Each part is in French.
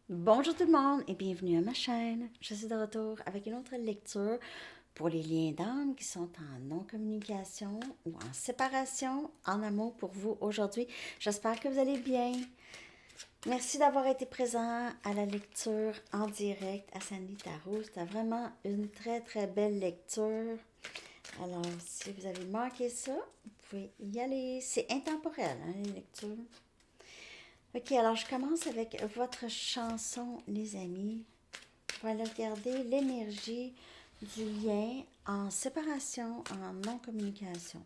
Bonjour tout le monde et bienvenue à ma chaîne. Je suis de retour avec une autre lecture pour les liens d'âme qui sont en non-communication ou en séparation, en amour pour vous aujourd'hui. J'espère que vous allez bien. Merci d'avoir été présent à la lecture en direct à Sandy Tarot. C'était vraiment une très très belle lecture. Alors, si vous avez manqué ça, vous pouvez y aller. C'est intemporel, hein, les lectures. Ok, alors je commence avec votre chanson, les amis. On va aller regarder l'énergie du lien en séparation, en non-communication.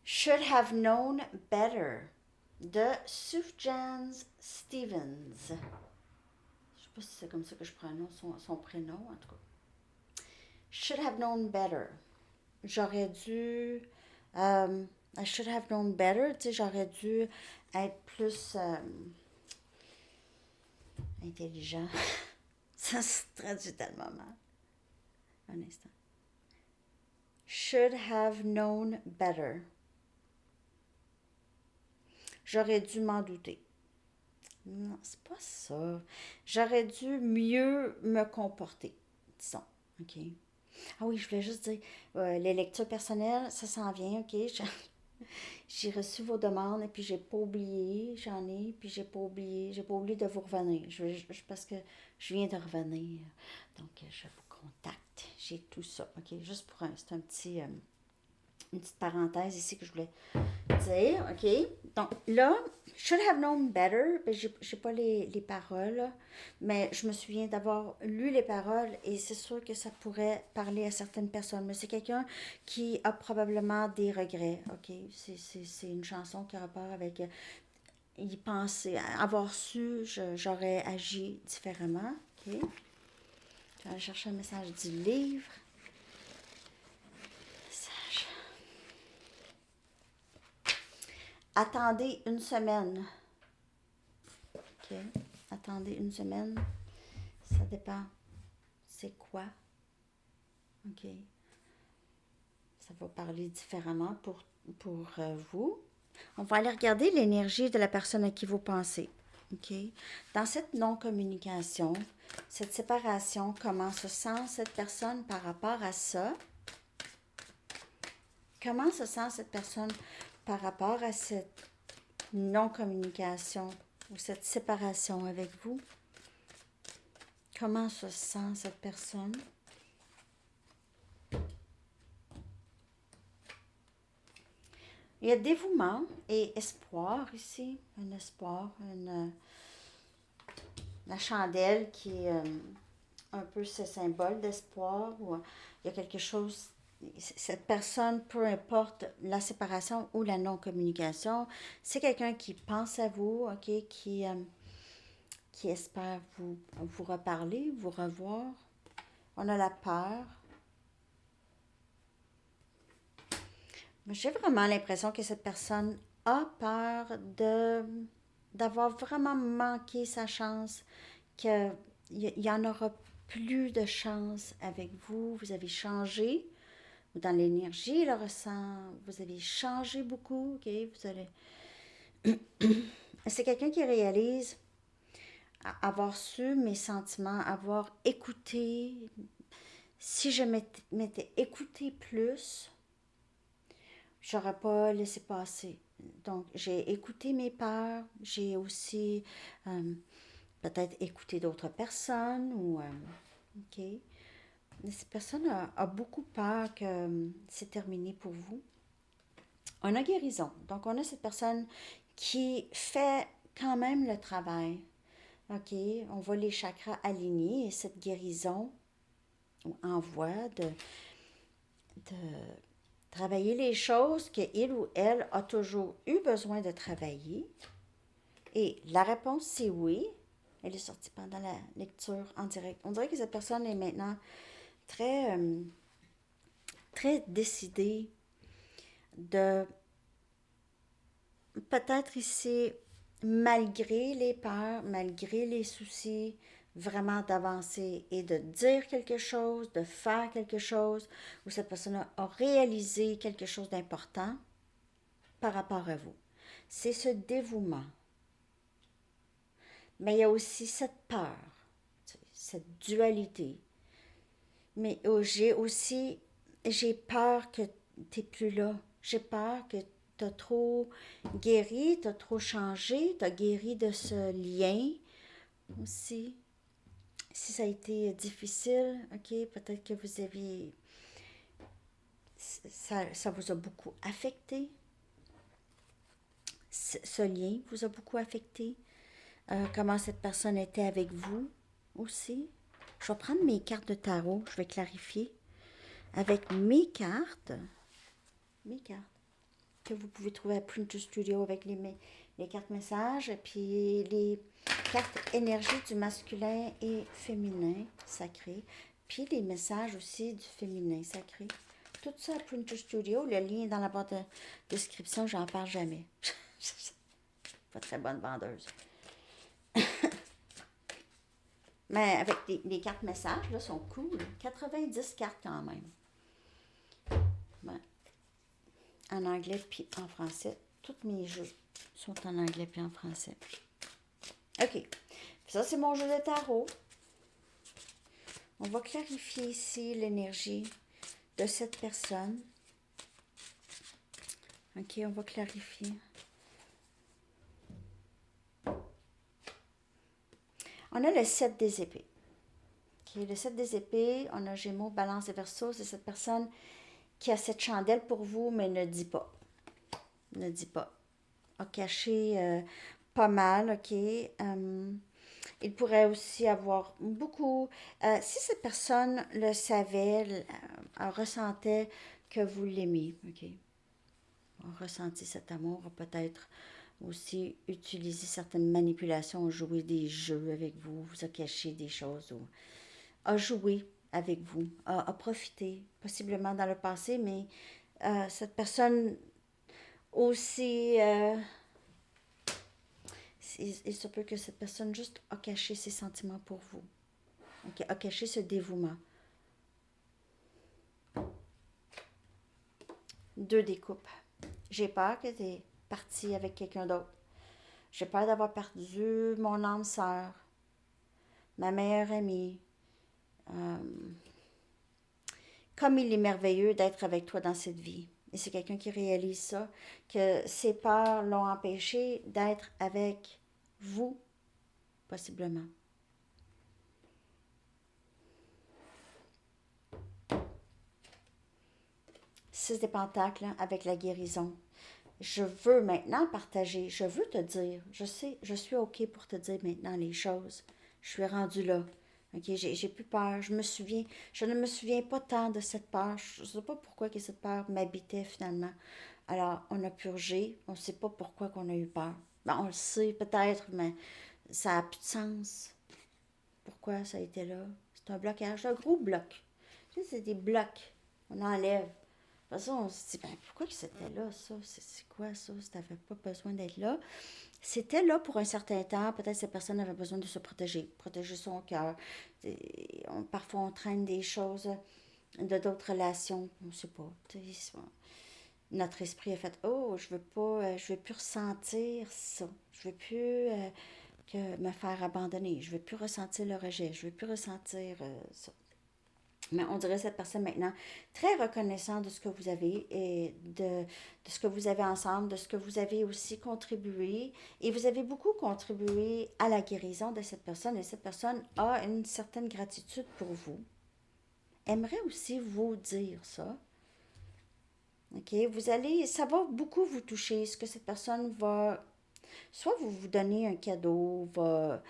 Should have known better de Sufjan Stevens. Je sais pas si c'est comme ça que je prononce son prénom, en tout cas. Should have known better. J'aurais dû. I should have known better. Tu sais, j'aurais dû être plus intelligent. Ça se traduit tellement mal. Un instant. Should have known better. J'aurais dû m'en douter. Non, c'est pas ça. J'aurais dû mieux me comporter, disons. OK. Ah oui, je voulais juste dire, les lectures personnelles, ça s'en vient, OK? J'ai reçu vos demandes et puis j'ai pas oublié, j'en ai, puis j'ai pas oublié de vous revenir. Parce que je viens de revenir. Donc, je vous contacte. J'ai tout ça, OK? Juste pour c'est un petit, une petite parenthèse ici que je voulais dire, OK? Donc là, should have known better, ben, j'ai pas les paroles, mais je me souviens d'avoir lu les paroles et c'est sûr que ça pourrait parler à certaines personnes. Mais c'est quelqu'un qui a probablement des regrets, OK? C'est une chanson qui a rapport avec y penser, avoir su, j'aurais agi différemment, OK? Je vais aller chercher un message du livre. Message. Attendez une semaine. OK. Attendez une semaine. Ça dépend. C'est quoi? OK. Ça va parler différemment pour vous. On va aller regarder l'énergie de la personne à qui vous pensez. OK? Dans cette non-communication, cette séparation, comment se sent cette personne par rapport à ça? Comment se sent cette personne par rapport à cette non-communication ou cette séparation avec vous? Comment se sent cette personne? Il y a dévouement et espoir ici. Un espoir, la chandelle qui est un peu ce symbole d'espoir. Où il y a quelque chose, cette personne, peu importe la séparation ou la non-communication, c'est quelqu'un qui pense à vous, ok, qui espère vous reparler, vous revoir. On a la peur. J'ai vraiment l'impression que cette personne a peur d'avoir vraiment manqué sa chance, qu'il y en aura plus de chance avec vous. Vous avez changé dans l'énergie, le ressent. Vous avez changé beaucoup, ok? Vous allez. C'est quelqu'un qui réalise avoir su mes sentiments, avoir écouté. Si je m'étais écouté plus, j'aurais pas laissé passer. Donc, j'ai écouté mes peurs, j'ai aussi peut-être écouté d'autres personnes ou OK. Mais cette personne a beaucoup peur que c'est terminé pour vous. On a guérison. Donc, on a cette personne qui fait quand même le travail. OK, on voit les chakras alignés et cette guérison envoie de travailler les choses qu'il ou elle a toujours eu besoin de travailler. Et la réponse, c'est oui. Elle est sortie pendant la lecture en direct. On dirait que cette personne est maintenant très, très décidée de peut-être ici, malgré les peurs, malgré les soucis, vraiment d'avancer et de dire quelque chose, de faire quelque chose, où cette personne a réalisé quelque chose d'important par rapport à vous. C'est ce dévouement. Mais il y a aussi cette peur, cette dualité. Mais j'ai peur que tu n'es plus là. J'ai peur que tu as trop guéri, tu as trop changé, tu as guéri de ce lien aussi. Si ça a été difficile, ok, peut-être que vous avez, ça vous a beaucoup affecté. Ce lien vous a beaucoup affecté. Comment cette personne était avec vous aussi. Je vais prendre mes cartes de tarot, je vais clarifier. Avec mes cartes, que vous pouvez trouver à Print Studio avec les cartes messages, et puis les cartes énergie du masculin et féminin sacré, puis les messages aussi du féminin sacré. Tout ça à Print Studio, le lien est dans la boîte de description, j'en parle jamais. Pas très bonne vendeuse. Mais avec les cartes messages, là, sont cool. 90 cartes quand même. Ouais. En anglais puis en français. Tous mes jeux sont en anglais puis en français. OK. Ça, c'est mon jeu de tarot. On va clarifier ici l'énergie de cette personne. OK, on va clarifier. On a le 7 des épées. Okay, le 7 des épées, on a Gémeaux, Balance et Verseau. C'est cette personne qui a cette chandelle pour vous, mais ne dit pas. Ne dit pas. A caché pas mal, ok. Il pourrait aussi avoir beaucoup... si cette personne le savait, ressentait que vous l'aimez, ok. A ressenti cet amour, a peut-être aussi utilisé certaines manipulations, a joué des jeux avec vous, vous a caché des choses, ou a joué avec vous, a profité, possiblement dans le passé, mais cette personne aussi... il se peut que cette personne juste a caché ses sentiments pour vous, okay, a caché ce dévouement. 2 des coupes. J'ai peur que tu es parti avec quelqu'un d'autre. J'ai peur d'avoir perdu mon âme sœur, ma meilleure amie. Euh, comme il est merveilleux d'être avec toi dans cette vie. Et c'est quelqu'un qui réalise ça, que ses peurs l'ont empêché d'être avec vous, possiblement. Six des pentacles avec la guérison. Je veux maintenant partager, je veux te dire, je sais, je suis OK pour te dire maintenant les choses. Je suis rendue là. OK, j'ai plus peur. Je ne me souviens pas tant de cette peur. Je ne sais pas pourquoi que cette peur m'habitait finalement. Alors, on a purgé, on ne sait pas pourquoi qu'on a eu peur. Ben, on le sait peut-être, mais ça n'a plus de sens. Pourquoi ça a été là? C'est un blocage, un gros bloc. Tu sais, c'est des blocs. On enlève. De toute façon, on se dit, ben, pourquoi que c'était là, ça? C'est quoi ça? Ça n'avait pas besoin d'être là. C'était là pour un certain temps. Peut-être que cette personne avait besoin de se protéger son cœur. Parfois, on traîne des choses de d'autres relations. On ne sait pas. Notre esprit a fait, oh, je veux plus ressentir ça. Je veux plus que me faire abandonner. Je veux plus ressentir le rejet. Je veux plus ressentir ça. Mais on dirait cette personne maintenant très reconnaissante de ce que vous avez et de ce que vous avez ensemble, de ce que vous avez aussi contribué. Et vous avez beaucoup contribué à la guérison de cette personne. Et cette personne a une certaine gratitude pour vous. Aimerait aussi vous dire ça. OK? Ça va beaucoup vous toucher. Ce que cette personne va, soit vous donner un cadeau, va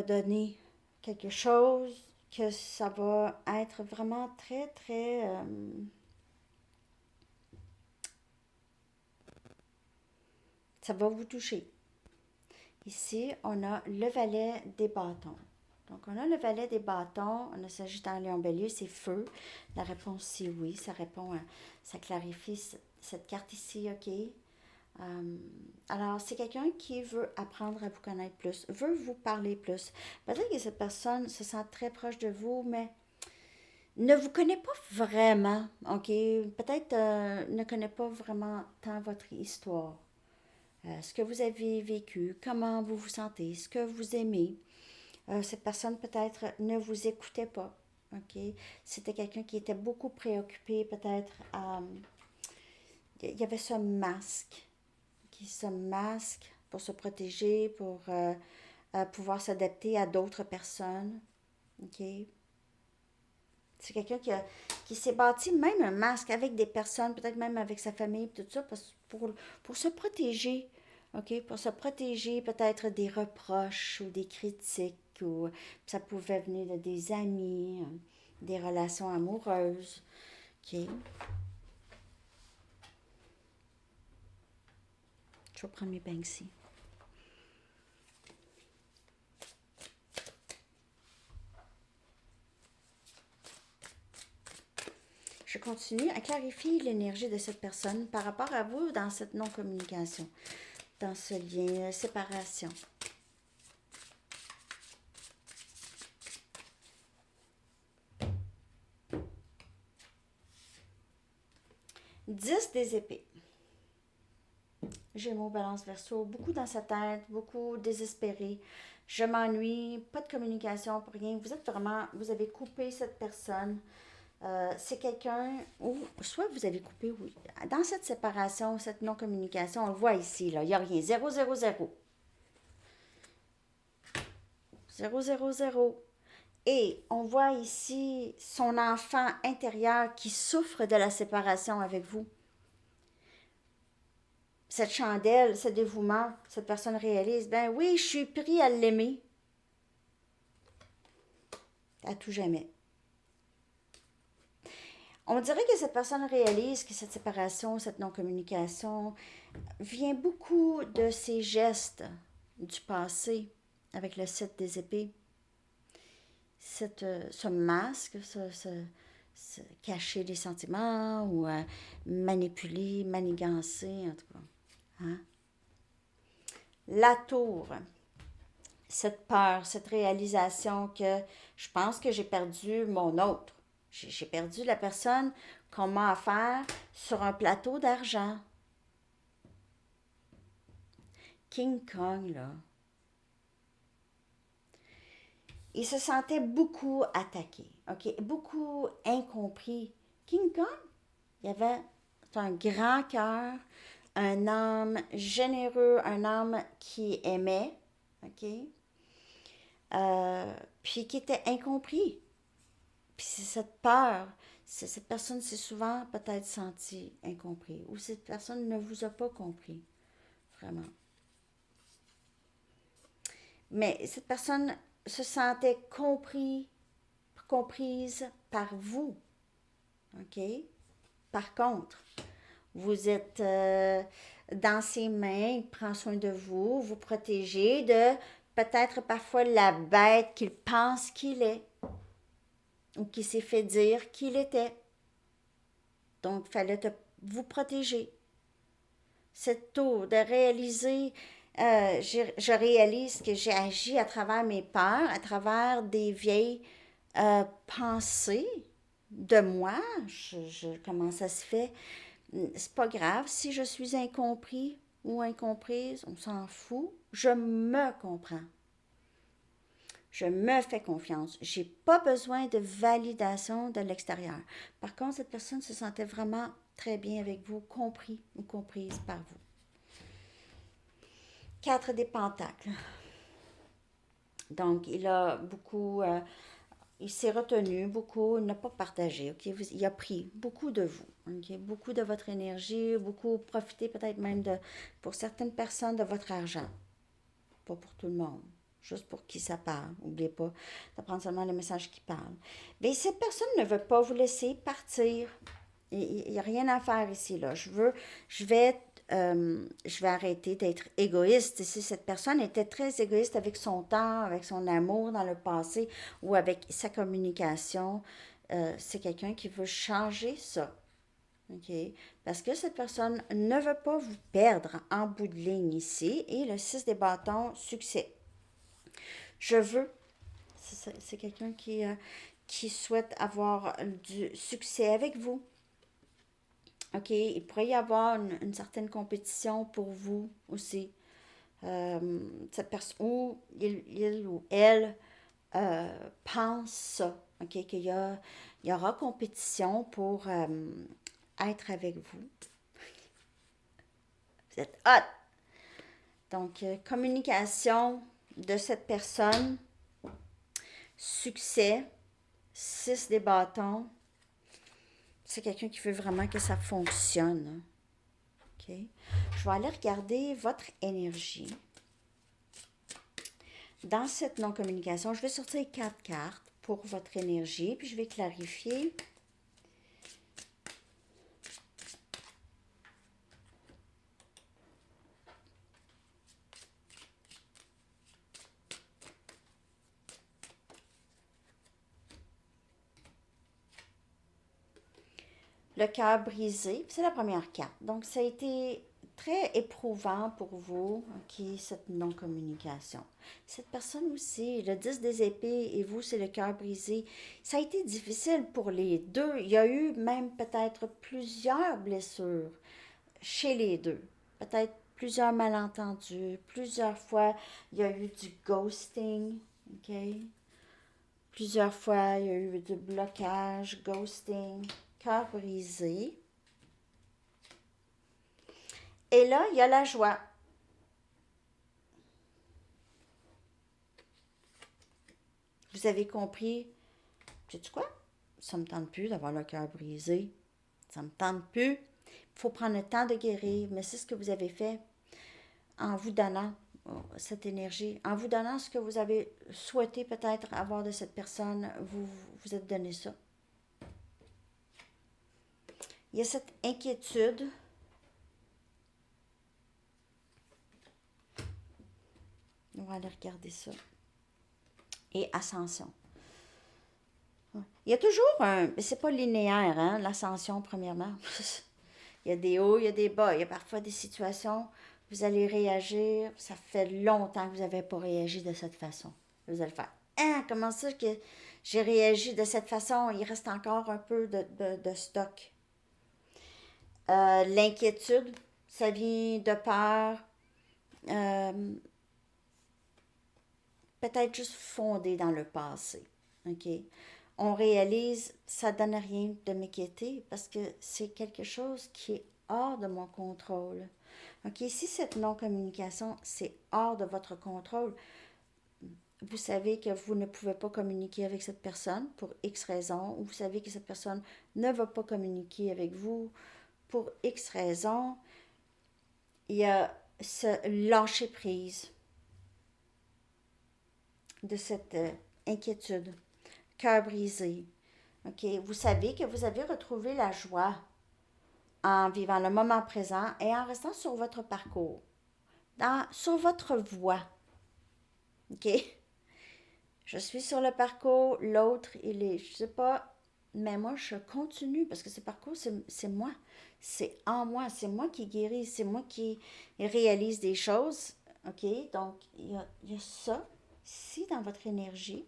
donner quelque chose, que ça va être vraiment très, très... ça va vous toucher. Ici, on a le valet des bâtons. Donc, on a le valet des bâtons, on a Sagittaire, Lion, Bélier, c'est feu. La réponse, c'est oui. Ça répond à... Ça clarifie cette carte ici, OK? Alors, c'est quelqu'un qui veut apprendre à vous connaître plus, veut vous parler plus. Peut-être que cette personne se sent très proche de vous, mais ne vous connaît pas vraiment, OK? Peut-être ne connaît pas vraiment tant votre histoire, ce que vous avez vécu, comment vous vous sentez, ce que vous aimez. Cette personne peut-être ne vous écoutait pas, OK? C'était quelqu'un qui était beaucoup préoccupé, peut-être. Il y avait ce masque, qui se masque pour se protéger, pour pouvoir s'adapter à d'autres personnes, OK? C'est quelqu'un qui s'est bâti même un masque avec des personnes, peut-être même avec sa famille, tout ça, pour se protéger. OK? Pour se protéger peut-être des reproches ou des critiques. Ou ça pouvait venir de des amis, des relations amoureuses. OK? Je vais prendre mes Banksy. Je continue à clarifier l'énergie de cette personne par rapport à vous dans cette non-communication, dans ce lien, séparation. 10 des épées. Gémeaux, Balance, Verseau, beaucoup dans sa tête, beaucoup désespéré. Je m'ennuie, pas de communication, pour rien. Vous êtes vraiment, vous avez coupé cette personne. C'est quelqu'un où, soit vous avez coupé, oui. Dans cette séparation, cette non-communication, on le voit ici, là, il n'y a rien. 0, 0, 0. 0, 0, 0. Et on voit ici son enfant intérieur qui souffre de la séparation avec vous. Cette chandelle, ce dévouement, cette personne réalise, ben oui, je suis pris à l'aimer à tout jamais. On dirait que cette personne réalise que cette séparation, cette non-communication vient beaucoup de ses gestes du passé avec le 7 des épées. Ce masque, cacher les sentiments ou manipuler, manigancer, en tout cas. Hein? La tour, cette peur, cette réalisation que je pense que j'ai perdu mon autre. J'ai perdu la personne qu'on m'a offert sur un plateau d'argent. King Kong, là. Il se sentait beaucoup attaqué, ok, beaucoup incompris. King Kong, il avait un grand cœur, un âme généreux, un âme qui aimait, ok, puis qui était incompris. Puis c'est cette peur, cette personne s'est souvent peut-être sentie incompris, ou cette personne ne vous a pas compris, vraiment. Mais cette personne se sentait comprise par vous, ok? Par contre, vous êtes dans ses mains, il prend soin de vous, vous protégez de peut-être parfois la bête qu'il pense qu'il est ou qui s'est fait dire qu'il était. Donc, il fallait vous protéger. C'est tôt de réaliser, je réalise que j'ai agi à travers mes peurs, à travers des vieilles pensées de moi. Comment ça se fait? C'est pas grave si je suis incompris ou incomprise, on s'en fout. Je me comprends. Je me fais confiance. J'ai pas besoin de validation de l'extérieur. Par contre, cette personne se sentait vraiment très bien avec vous, compris ou comprise par vous. 4 des pentacles. Donc, il a beaucoup, il s'est retenu beaucoup, il n'a pas partagé, ok? Il a pris beaucoup de vous, ok? Beaucoup de votre énergie, beaucoup profité peut-être même de, pour certaines personnes, de votre argent. Pas pour tout le monde. Juste pour qui ça parle. N'oubliez pas de prendre seulement les messages qui parlent. Mais cette personne ne veut pas vous laisser partir. Il n'y a rien à faire ici, là. Je vais arrêter d'être égoïste. Si cette personne était très égoïste avec son temps, avec son amour dans le passé ou avec sa communication, c'est quelqu'un qui veut changer ça. OK? Parce que cette personne ne veut pas vous perdre en bout de ligne ici. Et le 6 des bâtons, succès. Je veux. C'est quelqu'un qui souhaite avoir du succès avec vous. OK? Il pourrait y avoir une certaine compétition pour vous aussi. Cette personne, ou il ou elle pense ça, OK? Il y aura compétition pour être avec vous. Vous êtes hot! Donc, communication de cette personne, succès, 6 des bâtons. C'est quelqu'un qui veut vraiment que ça fonctionne. OK? Je vais aller regarder votre énergie. Dans cette non-communication, je vais sortir 4 cartes pour votre énergie, puis je vais clarifier. Le cœur brisé, c'est la première carte. Donc, ça a été très éprouvant pour vous, OK, cette non-communication. Cette personne aussi, le 10 des épées et vous, c'est le cœur brisé. Ça a été difficile pour les deux. Il y a eu même peut-être plusieurs blessures chez les deux. Peut-être plusieurs malentendus. Plusieurs fois, il y a eu du ghosting, OK? Plusieurs fois, il y a eu du blocage, ghosting, cœur brisé. Et là, il y a la joie. Vous avez compris, sais-tu quoi? Ça me tente plus d'avoir le cœur brisé. Ça me tente plus. Il faut prendre le temps de guérir, mais c'est ce que vous avez fait en vous donnant cette énergie, en vous donnant ce que vous avez souhaité peut-être avoir de cette personne, vous vous êtes donné ça. Il y a cette inquiétude. On va aller regarder ça. Et ascension. Il y a toujours un... Mais c'est pas linéaire, hein, l'ascension, premièrement. Il y a des hauts, il y a des bas. Il y a parfois des situations, vous allez réagir. Ça fait longtemps que vous n'avez pas réagi de cette façon. Vous allez faire, hein, comment ça que j'ai réagi de cette façon? Il reste encore un peu de stock. L'inquiétude, ça vient de peur. Euh, Peut-être juste fondé dans le passé. OK? On réalise, ça ne donne rien de m'inquiéter parce que c'est quelque chose qui est hors de mon contrôle. OK? Si cette non-communication, c'est hors de votre contrôle, vous savez que vous ne pouvez pas communiquer avec cette personne pour X raisons, ou vous savez que cette personne ne va pas communiquer avec vous pour X raisons, il y a ce lâcher prise de cette inquiétude, cœur brisé. OK? Vous savez que vous avez retrouvé la joie en vivant le moment présent et en restant sur votre parcours, sur votre voie. OK? Je suis sur le parcours, l'autre, il est, je sais pas, mais moi, je continue parce que ce parcours, c'est moi. C'est en moi. C'est moi qui guéris. C'est moi qui réalise des choses. OK? Donc, il y a ça. Si dans votre énergie,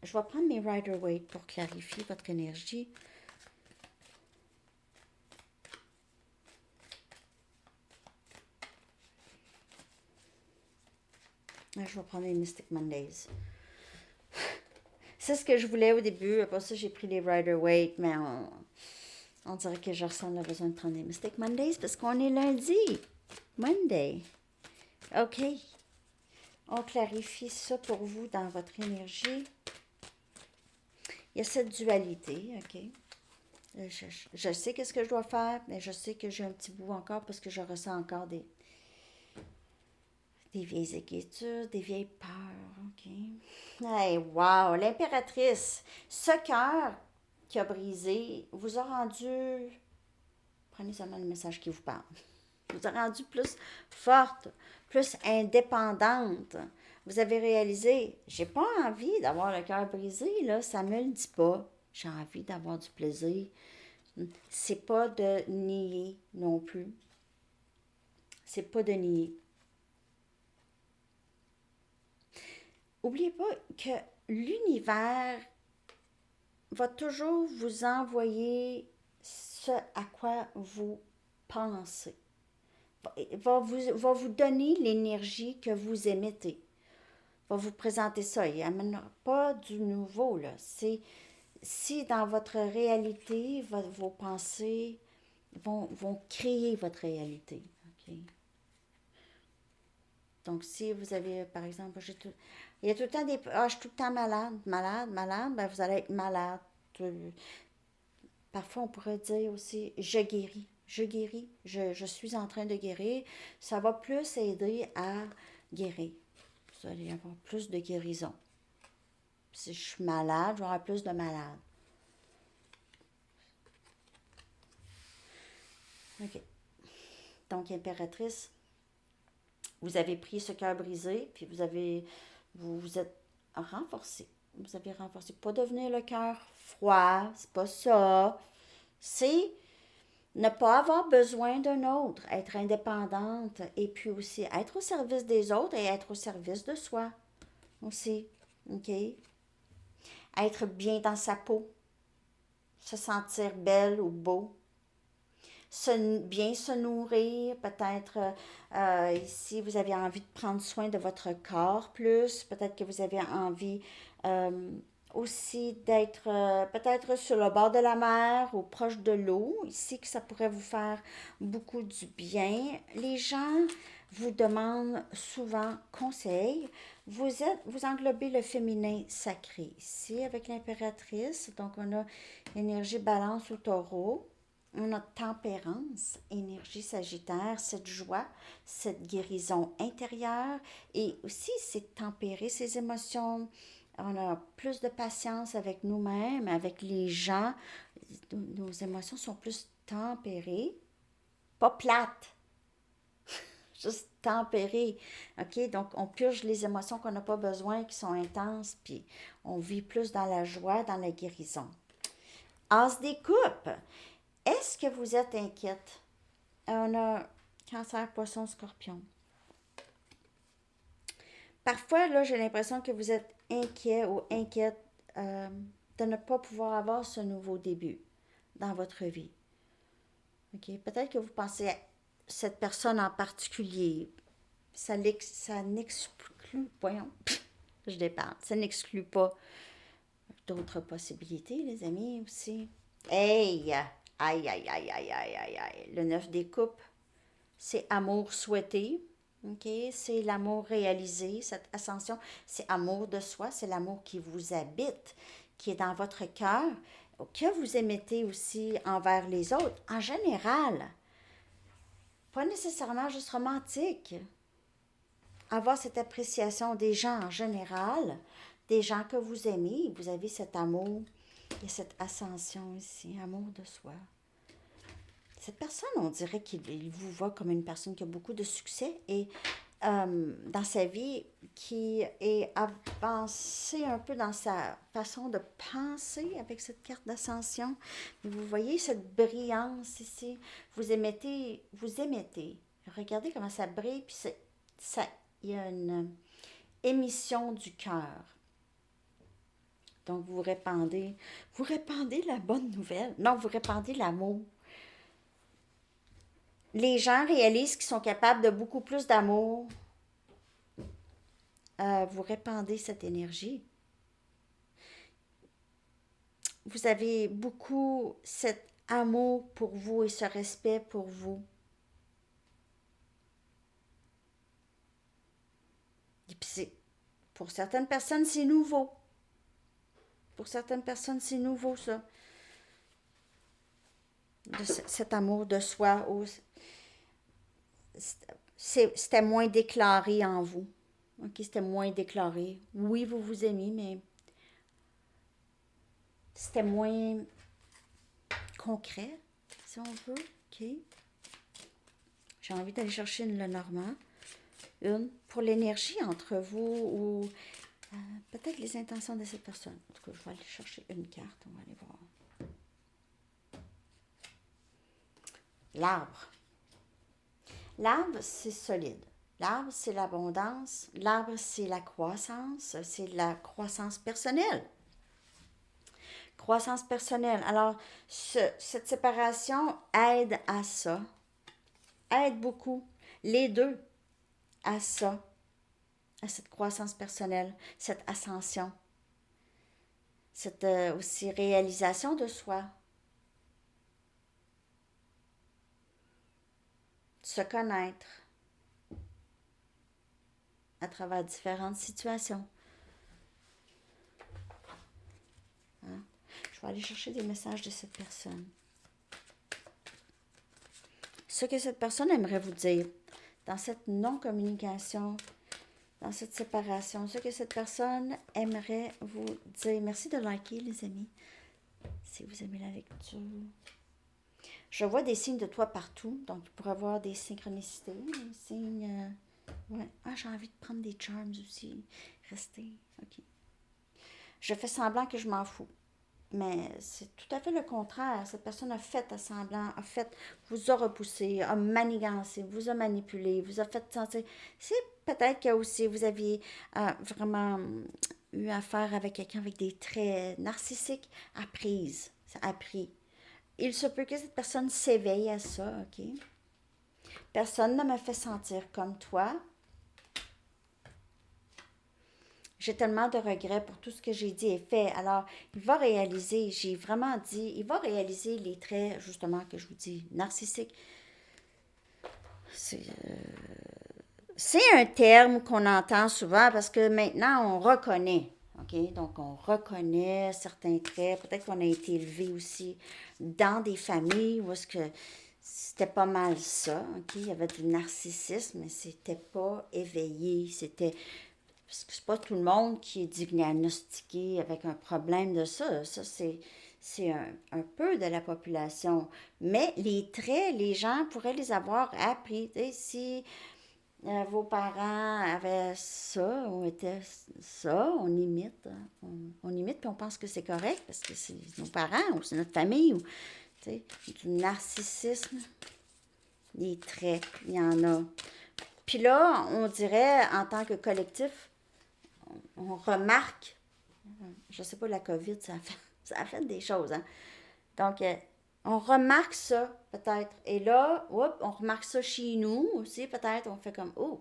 je vais prendre mes Rider-Waite pour clarifier votre énergie. Je vais prendre les Mystic Mondays. C'est ce que je voulais au début. Après ça, j'ai pris les Rider-Waite, mais on dirait que je ressens le besoin de prendre les Mystic Mondays parce qu'on est lundi. Monday. OK. On clarifie ça pour vous dans votre énergie. Il y a cette dualité, OK? Je sais qu'est-ce que je dois faire, mais je sais que j'ai un petit bout encore parce que je ressens encore des vieilles inquiétudes, des vieilles peurs, OK? Hey, wow! L'impératrice, ce cœur qui a brisé vous a rendu... Prenez seulement le message qui vous parle. Vous a rendu plus forte, plus indépendante. Vous avez réalisé, j'ai pas envie d'avoir le cœur brisé, là, ça me le dit pas. J'ai envie d'avoir du plaisir. C'est pas de nier non plus. C'est pas de nier. Oubliez pas que l'univers va toujours vous envoyer ce à quoi vous pensez. Va vous donner l'énergie que vous émettez. Va vous présenter ça. Il n'amènera pas du nouveau, là. C'est si dans votre réalité, vos pensées vont créer votre réalité. OK? Donc, si vous avez, par exemple, il y a tout le temps des... Ah, je suis tout le temps malade, malade, malade, ben vous allez être malade. Parfois, on pourrait dire aussi, je guéris, je suis en train de guérir. Ça va plus aider à guérir. Vous allez avoir plus de guérison. Si je suis malade, j'aurai plus de malades. OK. Donc, impératrice, vous avez pris ce cœur brisé, puis vous vous êtes renforcé. Vous avez renforcé. Pas devenir le cœur froid, c'est pas ça. C'est ne pas avoir besoin d'un autre, être indépendante et puis aussi être au service des autres et être au service de soi aussi. OK? Être bien dans sa peau, se sentir belle ou beau, bien se nourrir, peut-être si vous avez envie de prendre soin de votre corps plus, peut-être que vous avez envie euh, aussi d'être peut-être sur le bord de la mer ou proche de l'eau, ici que ça pourrait vous faire beaucoup du bien. Les gens vous demandent souvent conseil. Vous englobez le féminin sacré ici avec l'impératrice, donc on a énergie balance au taureau. Notre tempérance, énergie sagittaire, cette joie, cette guérison intérieure et aussi c'est tempérer ses émotions. On a plus de patience avec nous-mêmes, avec les gens. Nos émotions sont plus tempérées, pas plates, juste tempérées. OK? Donc, on purge les émotions qu'on n'a pas besoin, qui sont intenses, puis on vit plus dans la joie, dans la guérison. As des coupes. Est-ce que vous êtes inquiète? On a cancer, poisson, scorpion. Parfois, là, j'ai l'impression que vous êtes inquiet ou inquiète euh, de ne pas pouvoir avoir ce nouveau début dans votre vie. OK? Peut-être que vous pensez à cette personne en particulier. Ça n'exclut, voyons, je déparle, ça n'exclut pas d'autres possibilités, les amis, aussi. Hey! Aïe, aïe, aïe, aïe, aïe, aïe, aïe. Le 9 des coupes, c'est amour souhaité. OK? C'est l'amour réalisé, cette ascension. C'est amour de soi, c'est l'amour qui vous habite, qui est dans votre cœur, que vous émettez aussi envers les autres. En général, pas nécessairement juste romantique. Avoir cette appréciation des gens en général, des gens que vous aimez, vous avez cet amour et cette ascension ici, amour de soi. Cette personne, on dirait qu'il vous voit comme une personne qui a beaucoup de succès et dans sa vie, qui est avancée un peu dans sa façon de penser avec cette carte d'ascension. Vous voyez cette brillance ici. Vous émettez. Regardez comment ça brille, puis ça, il y a une émission du cœur. Donc vous répandez la bonne nouvelle. Non, vous répandez l'amour. Les gens réalisent qu'ils sont capables de beaucoup plus d'amour. Vous répandez cette énergie. Vous avez beaucoup cet amour pour vous et ce respect pour vous. Et puis pour certaines personnes, c'est nouveau. Pour certaines personnes, c'est nouveau, ça. Cet amour de soi. C'était moins déclaré en vous. OK, c'était moins déclaré. Oui, vous vous aimez, mais c'était moins concret, si on veut. OK. J'ai envie d'aller chercher une Lenormand. Une pour l'énergie entre vous ou peut-être les intentions de cette personne. En tout cas, je vais aller chercher une carte. On va aller voir. L'arbre. L'arbre, c'est solide. L'arbre, c'est l'abondance. L'arbre, c'est la croissance. C'est la croissance personnelle. Croissance personnelle. Alors, cette séparation aide à ça. Aide beaucoup. Les deux à ça. À cette croissance personnelle. Cette ascension. Cette aussi réalisation de soi. Se connaître à travers différentes situations. Hein? Je vais aller chercher des messages de cette personne. Ce que cette personne aimerait vous dire dans cette non-communication, dans cette séparation, ce que cette personne aimerait vous dire. Merci de liker, les amis, si vous aimez la lecture. Je vois des signes de toi partout, donc il pourrait y avoir des synchronicités, des signes... ouais. Ah, j'ai envie de prendre des charms aussi. Restez, ok. Je fais semblant que je m'en fous. Mais c'est tout à fait le contraire. Cette personne a fait semblant, vous a repoussé, a manigancé, vous a manipulé, vous a fait sentir. C'est peut-être que aussi vous aviez vraiment eu affaire avec quelqu'un avec des traits narcissiques appris. Il se peut que cette personne s'éveille à ça, ok? Personne ne me fait sentir comme toi. J'ai tellement de regrets pour tout ce que j'ai dit et fait. Alors, il va réaliser, j'ai vraiment dit, il va réaliser les traits, justement, que je vous dis, narcissiques. C'est un terme qu'on entend souvent parce que maintenant, on reconnaît. OK? Donc, on reconnaît certains traits. Peut-être qu'on a été élevé aussi dans des familles où est-ce que c'était pas mal ça. OK? Il y avait du narcissisme, mais c'était pas éveillé. C'était parce que c'est pas tout le monde qui est diagnostiqué avec un problème de ça. Ça, c'est un peu de la population. Mais les traits, les gens pourraient les avoir appris. Tu sais, si vos parents avaient ça, ou étaient ça, on imite. On imite, puis on pense que c'est correct parce que c'est nos parents ou c'est notre famille. Ou, tu sais, du narcissisme, des traits, il y en a. Puis là, on dirait, en tant que collectif, on remarque, je sais pas, la COVID, ça a fait des choses, hein. Donc, on remarque ça, peut-être. Et là, on remarque ça chez nous aussi, peut-être. On fait comme, oh,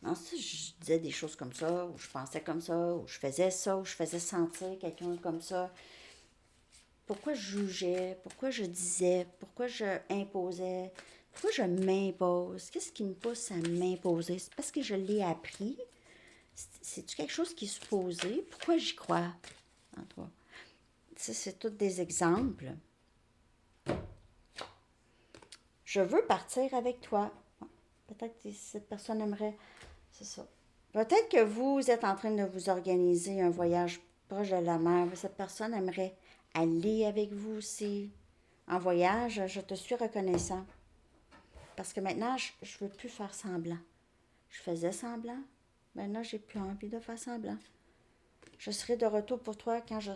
non, si je disais des choses comme ça, ou je pensais comme ça, ou je faisais ça, ou je faisais sentir quelqu'un comme ça. Pourquoi je jugeais? Pourquoi je disais? Pourquoi je imposais? Pourquoi je m'impose? Qu'est-ce qui me pousse à m'imposer? C'est parce que je l'ai appris. C'est-tu quelque chose qui est supposé? Pourquoi j'y crois? En toi. Ça, c'est tous des exemples. Je veux partir avec toi. Peut-être que cette personne aimerait. C'est ça. Peut-être que vous êtes en train de vous organiser un voyage proche de la mer. Cette personne aimerait aller avec vous aussi en voyage. Je te suis reconnaissant. Parce que maintenant, je ne veux plus faire semblant. Je faisais semblant. Maintenant, j'ai plus envie de faire semblant. Je serai de retour pour toi quand je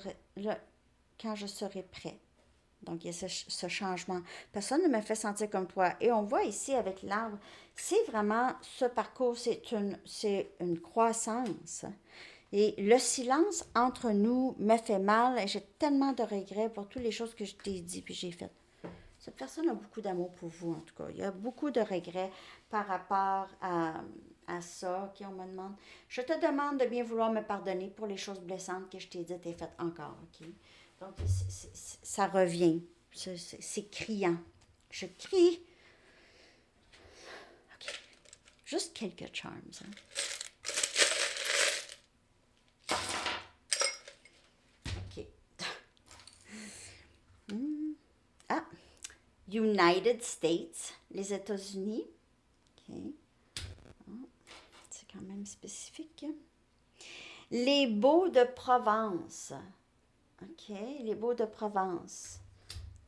serai prêt. Donc, il y a ce changement. Personne ne me fait sentir comme toi. Et on voit ici avec l'arbre, c'est vraiment ce parcours, c'est une croissance. Et le silence entre nous me fait mal et j'ai tellement de regrets pour toutes les choses que je t'ai dit puis j'ai faites. Cette personne a beaucoup d'amour pour vous, en tout cas. Il y a beaucoup de regrets par rapport à ça. Okay, on me demande, je te demande de bien vouloir me pardonner pour les choses blessantes que je t'ai dites et faites encore. Okay? Donc, ça revient. C'est criant. Je crie. OK. Juste quelques charms. Hein? OK. Ah. United States, les États-Unis. OK. Oh, c'est quand même spécifique. Les Baux de Provence. OK, les Baux de Provence.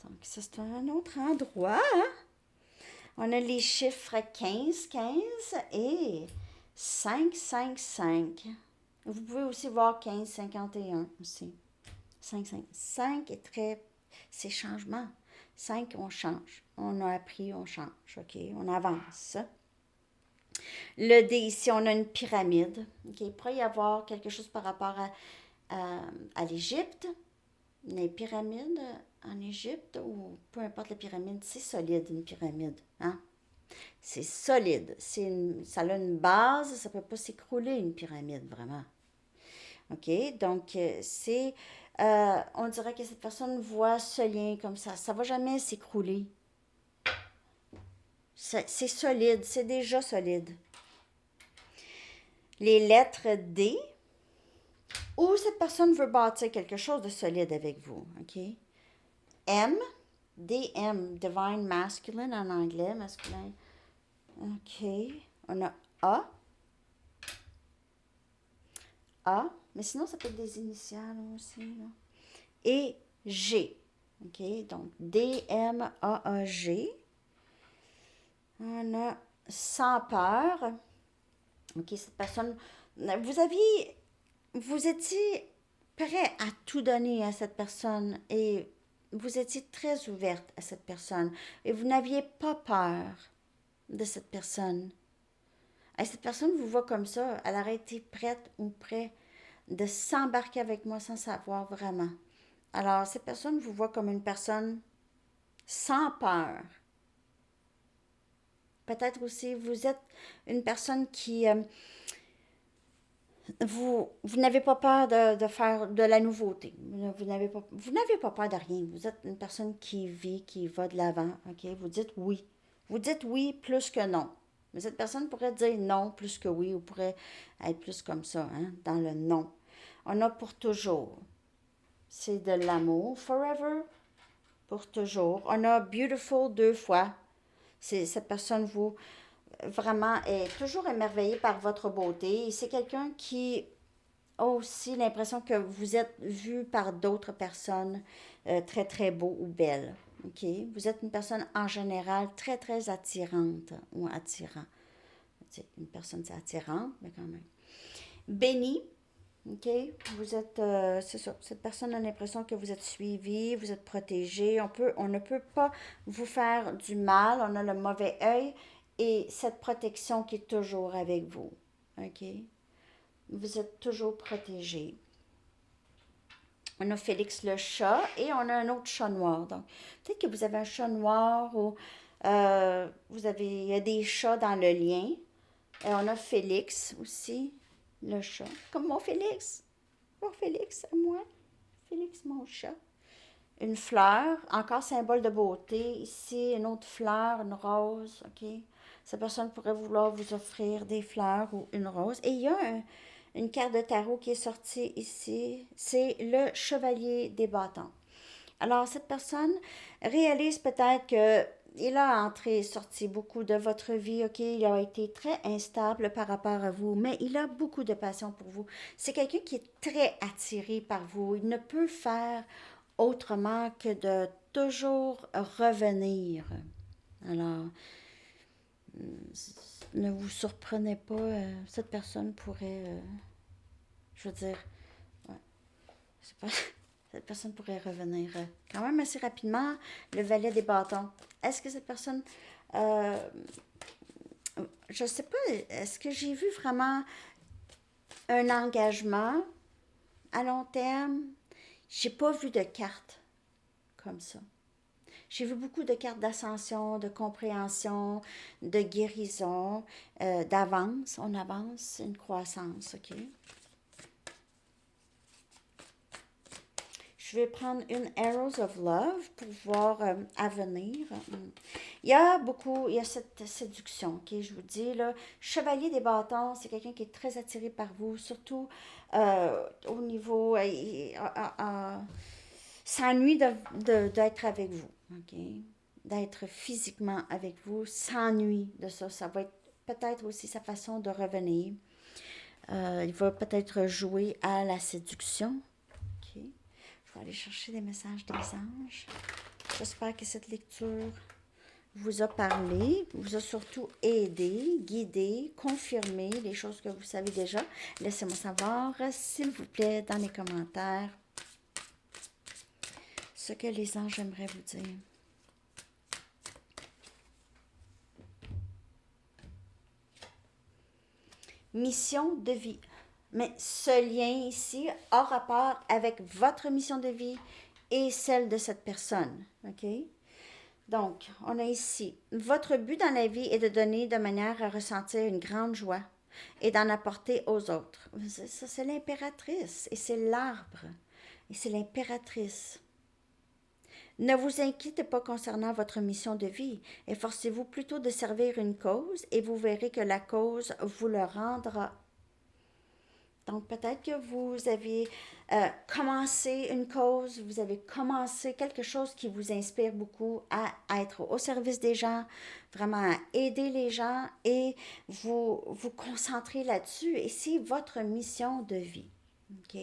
Donc, ça, c'est un autre endroit. Hein? On a les chiffres 15 et 5. Vous pouvez aussi voir 15-51 aussi. 5 est très... C'est changement. 5, on change. On a appris, on change. OK? On avance. Le D, ici, on a une pyramide. OK? Il pourrait y avoir quelque chose par rapport à l'Égypte. Les pyramides en Égypte, ou peu importe la pyramide, c'est solide, une pyramide. Hein? C'est solide. Ça a une base, ça ne peut pas s'écrouler, une pyramide, vraiment. OK? Donc, on dirait que cette personne voit ce lien comme ça. Ça ne va jamais s'écrouler. C'est solide, c'est déjà solide. Les lettres D, où cette personne veut bâtir quelque chose de solide avec vous. OK? M, DM, Divine Masculine en anglais, masculin. OK. On a A, mais sinon ça peut être des initiales aussi. Là. Et G. OK, donc D, M, A, A, G. On a sans peur. OK, cette personne, vous étiez prêt à tout donner à cette personne et vous étiez très ouverte à cette personne et vous n'aviez pas peur de cette personne. Et cette personne vous voit comme ça, elle aurait été prête ou prêt de s'embarquer avec moi sans savoir vraiment. Alors, cette personne vous voit comme une personne sans peur. Peut-être aussi, vous êtes une personne qui... vous n'avez pas peur de faire de la nouveauté. Vous n'avez pas peur de rien. Vous êtes une personne qui vit, qui va de l'avant. OK? Vous dites oui. Vous dites oui plus que non. Mais cette personne pourrait dire non plus que oui ou pourrait être plus comme ça, hein, dans le non. On a pour toujours. C'est de l'amour. Forever, pour toujours. On a beautiful 2 fois. Cette personne vous vraiment est toujours émerveillée par votre beauté. Et c'est quelqu'un qui a aussi l'impression que vous êtes vu par d'autres personnes très très beau ou belles. OK? Vous êtes une personne en général très très attirante ou attirant. Une personne c'est attirante, mais quand même. Béni. OK? Vous êtes, c'est ça, cette personne a l'impression que vous êtes suivi, vous êtes protégé. On ne peut pas vous faire du mal. On a le mauvais œil et cette protection qui est toujours avec vous. OK? Vous êtes toujours protégé. On a Félix le chat et on a un autre chat noir. Donc, peut-être que vous avez un chat noir ou il y a des chats dans le lien. Et on a Félix aussi, le chat. Comme mon Félix. Mon Félix, à moi. Félix, mon chat. Une fleur, encore symbole de beauté. Ici, une autre fleur, une rose, OK? Cette personne pourrait vouloir vous offrir des fleurs ou une rose. Et il y a une carte de tarot qui est sortie ici. C'est le chevalier des bâtons. Alors, cette personne réalise peut-être que il a entré et sorti beaucoup de votre vie, OK? Il a été très instable par rapport à vous, mais il a beaucoup de passion pour vous. C'est quelqu'un qui est très attiré par vous. Il ne peut faire autrement que de toujours revenir. Alors, ne vous surprenez pas, cette personne pourrait, je veux dire, ouais, je sais pas, cette personne pourrait revenir quand même assez rapidement. Le valet des bâtons. Est-ce que cette personne, euh, je sais pas, est-ce que j'ai vu vraiment un engagement à long terme? J'ai pas vu de carte comme ça. J'ai vu beaucoup de cartes d'ascension, de compréhension, de guérison, d'avance. On avance, une croissance, OK? Je vais prendre une Arrows of Love pour voir à venir. Il y a cette séduction, ok? Je vous dis, là, Chevalier des bâtons, c'est quelqu'un qui est très attiré par vous, surtout au niveau... s'ennuie d'être avec vous, ok? D'être physiquement avec vous, s'ennuie de ça. Ça va être peut-être aussi sa façon de revenir. Il va peut-être jouer à la séduction. Ok. Je vais aller chercher des messages des anges. J'espère que cette lecture vous a parlé, vous a surtout aidé, guidé, confirmé les choses que vous savez déjà. Laissez-moi savoir, s'il vous plaît, dans les commentaires, ce que les anges aimeraient vous dire. mission de vie. Mais ce lien ici a rapport avec votre mission de vie et celle de cette personne. OK? Donc, on a ici, votre but dans la vie est de donner de manière à ressentir une grande joie et d'en apporter aux autres. Ça, c'est l'impératrice et c'est l'arbre et c'est l'impératrice. Ne vous inquiétez pas concernant votre mission de vie. Efforcez-vous plutôt de servir une cause et vous verrez que la cause vous le rendra. Donc, peut-être que vous avez commencé une cause, vous avez commencé quelque chose qui vous inspire beaucoup à être au service des gens, vraiment à aider les gens et vous concentrer là-dessus. Et c'est votre mission de vie. OK?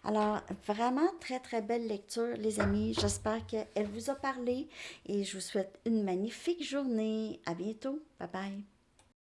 Alors, vraiment très, très belle lecture, les amis. J'espère qu'elle vous a parlé et je vous souhaite une magnifique journée. À bientôt. Bye bye.